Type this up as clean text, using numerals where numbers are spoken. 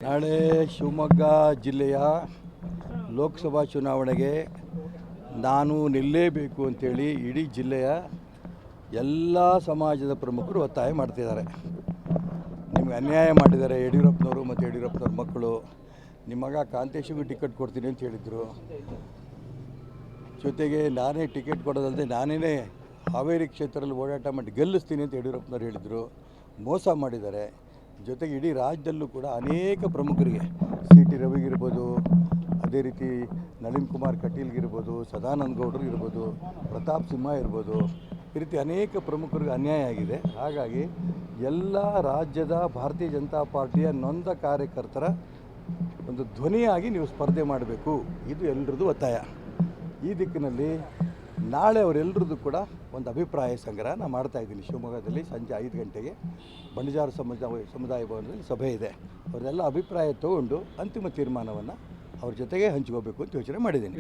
ನಾಳೆ ಶಿವಮೊಗ್ಗ ಜಿಲ್ಲೆಯ ಲೋಕಸಭಾ ಚುನಾವಣೆಗೆ ನಾನು ನಿಲ್ಲೇಬೇಕು ಅಂತೇಳಿ ಇಡೀ ಜಿಲ್ಲೆಯ ಎಲ್ಲ ಸಮಾಜದ ಪ್ರಮುಖರು ಒತ್ತಾಯ ಮಾಡ್ತಿದ್ದಾರೆ. ನಿಮಗೆ ಅನ್ಯಾಯ ಮಾಡಿದ್ದಾರೆ ಯಡಿಯೂರಪ್ಪನವರು ಮತ್ತು ಯಡಿಯೂರಪ್ಪನವ್ರ ಮಕ್ಕಳು. ನಿಮ್ಮ ಮಗ ಕಾಂತೇಶಿಗೂ ಟಿಕೆಟ್ ಕೊಡ್ತೀನಿ ಅಂತ ಹೇಳಿದರು. ಜೊತೆಗೆ ನಾನೇ ಟಿಕೆಟ್ ಕೊಡೋದಲ್ಲದೆ ನಾನೇ ಹಾವೇರಿ ಕ್ಷೇತ್ರದಲ್ಲಿ ಓಡಾಟ ಮಾಡಿ ಗೆಲ್ಲಿಸ್ತೀನಿ ಅಂತ ಯಡಿಯೂರಪ್ಪನವ್ರು ಹೇಳಿದರು. ಮೋಸ ಮಾಡಿದ್ದಾರೆ. ಜೊತೆಗೆ ಇಡೀ ರಾಜ್ಯದಲ್ಲೂ ಕೂಡ ಅನೇಕ ಪ್ರಮುಖರಿಗೆ ಸಿ.ಟಿ. ರವಿಗಿರ್ಬೋದು, ಅದೇ ರೀತಿ ನಳಿನ್ ಕುಮಾರ್ ಕಟೀಲ್ಗಿರ್ಬೋದು, ಸದಾನಂದ ಗೌಡರಿಗಿರ್ಬೋದು, ಪ್ರತಾಪ್ ಸಿಂಹ ಇರ್ಬೋದು, ಈ ರೀತಿ ಅನೇಕ ಪ್ರಮುಖರಿಗೆ ಅನ್ಯಾಯ ಆಗಿದೆ. ಹಾಗಾಗಿ ಎಲ್ಲ ರಾಜ್ಯದ ಭಾರತೀಯ ಜನತಾ ಪಾರ್ಟಿಯ ನೊಂದ ಕಾರ್ಯಕರ್ತರ ಒಂದು ಧ್ವನಿಯಾಗಿ ನೀವು ಸ್ಪರ್ಧೆ ಮಾಡಬೇಕು, ಇದು ಎಲ್ಲರದ್ದು ಒತ್ತಾಯ. ಈ ದಿಕ್ಕಿನಲ್ಲಿ ನಾಳೆ ಅವರೆಲ್ಲರದ್ದು ಕೂಡ ಒಂದು ಅಭಿಪ್ರಾಯ ಸಂಗ್ರಹ ನಾನು ಮಾಡ್ತಾಯಿದ್ದೀನಿ. ಶಿವಮೊಗ್ಗದಲ್ಲಿ ಸಂಜೆ 5 ಗಂಟೆಗೆ ಬಂಡಜಾರ ಸಮುದಾಯ ಭವನದಲ್ಲಿ ಸಭೆ ಇದೆ. ಅವರೆಲ್ಲ ಅಭಿಪ್ರಾಯ ತಗೊಂಡು ಅಂತಿಮ ತೀರ್ಮಾನವನ್ನು ಅವ್ರ ಜೊತೆಗೆ ಹಂಚ್ಕೋಬೇಕು ಅಂತ ಯೋಚನೆ ಮಾಡಿದ್ದೀನಿ.